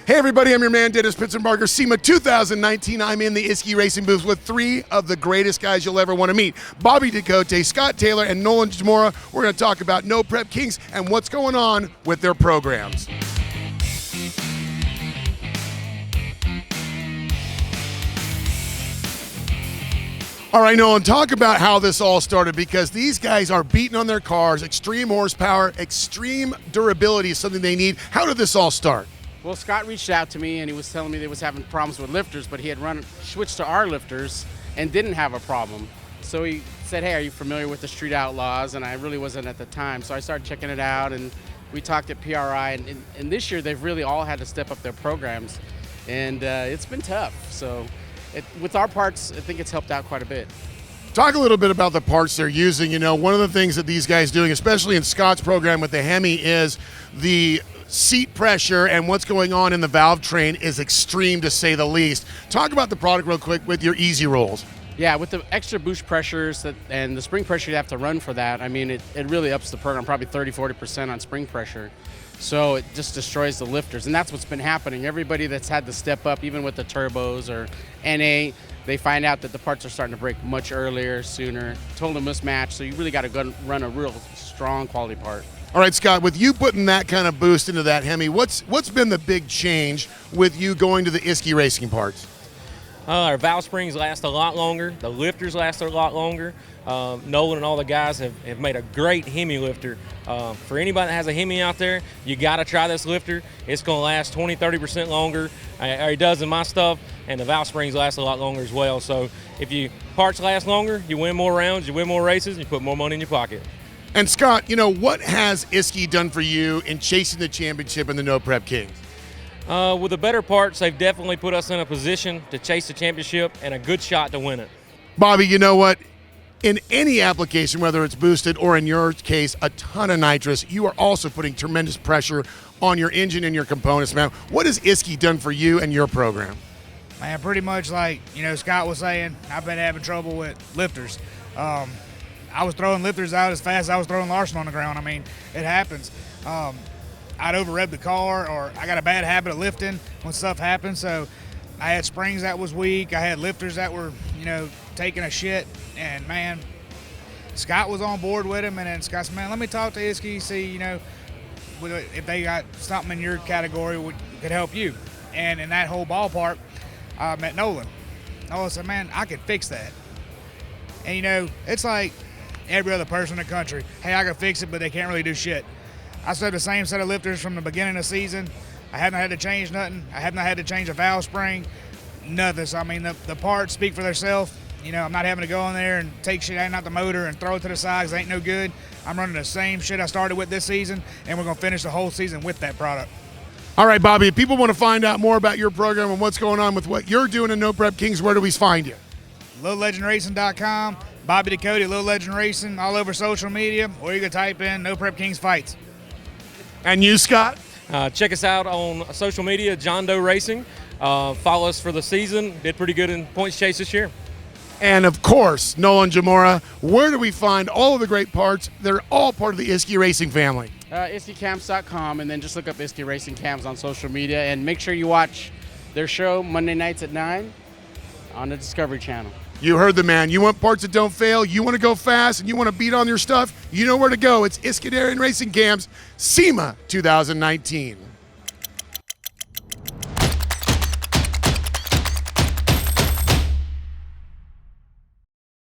Hey everybody, I'm your man Dennis Pittsenbarger, Sema 2019. I'm in the Isky Racing booth with three of the greatest guys you'll ever want to meet. Bobby Ducote, Scott Taylor, and Nolan Jamora. We're going to talk about No Prep Kings and what's going on with their programs. All right, Nolan, talk about how this all started, because these guys are beating on their cars. Extreme horsepower, extreme durability is something they need. How did this all start? Well, Scott reached out to me and he was telling me they was having problems with lifters, but he had switched to our lifters and didn't have a problem. So he said, hey, are you familiar with the Street Outlaws? And I really wasn't at the time. So I started checking it out, and we talked at PRI. And this year they've really all had to step up their programs. And it's been tough. So with our parts, I think it's helped out quite a bit. Talk a little bit about the parts they're using. You know, one of the things that these guys doing, especially in Scott's program with the Hemi, is the seat pressure and what's going on in the valve train is extreme, to say the least. Talk about the product real quick with your easy rolls. Yeah, with the extra boost pressures and the spring pressure you have to run for that, I mean, it really ups the program, probably 30-40% on spring pressure. So it just destroys the lifters, and that's what's been happening. Everybody that's had to step up, even with the turbos or NA, they find out that the parts are starting to break much earlier, sooner, total mismatch, so you really got to run a real strong quality part. All right, Scott, with you putting that kind of boost into that Hemi, what's been the big change with you going to the Isky Racing parts? Our valve springs last a lot longer. The lifters last a lot longer. Nolan and all the guys have made a great Hemi lifter. For anybody that has a Hemi out there, you got to try this lifter. It's going to last 20-30% longer. It does in my stuff, and the valve springs last a lot longer as well. So if your parts last longer, you win more rounds, you win more races, and you put more money in your pocket. And Scott, you know, what has Isky done for you in chasing the championship in the No Prep Kings? With the better parts, they've definitely put us in a position to chase the championship and a good shot to win it. Bobby, you know what? In any application, whether it's boosted or in your case, a ton of nitrous, you are also putting tremendous pressure on your engine and your components, man. What has Isky done for you and your program? Man, pretty much like, you know, Scott was saying, I've been having trouble with lifters. I was throwing lifters out as fast as I was throwing Larson on the ground. I mean, it happens. I'd over-rev the car, or I got a bad habit of lifting when stuff happens. So I had springs that was weak. I had lifters that were, you know, taking a shit. And, man, Scott was on board with him. And then Scott said, man, let me talk to Isky, see, you know, if they got something in your category could help you. And in that whole ballpark, I met Nolan. Nolan said, man, I could fix that. And, you know, it's like every other person in the country. Hey, I can fix it, but they can't really do shit. I still have the same set of lifters from the beginning of the season. I haven't had to change nothing. I have not had to change a valve spring, nothing. So, I mean, the parts speak for themselves. You know, I'm not having to go in there and take shit out of the motor and throw it to the side because it ain't no good. I'm running the same shit I started with this season, and we're going to finish the whole season with that product. All right, Bobby, if people want to find out more about your program and what's going on with what you're doing in No Prep Kings, where do we find you? LittleLegendRacing.com, Bobby Ducote, Little Legend Racing, all over social media, or you can type in No Prep Kings Fights. And you, Scott? Check us out on social media, John Doe Racing. Follow us for the season. Did pretty good in points chase this year. And, of course, Nolan Jamora. Where do we find all of the great parts? They're all part of the Isky Racing family. IskyCams.com, and then just look up Isky Racing Cams on social media. And make sure you watch their show Monday nights at 9 on the Discovery Channel. You heard the man. You want parts that don't fail, you want to go fast, and you want to beat on your stuff, you know where to go. It's Isky Racing Cams, SEMA 2019.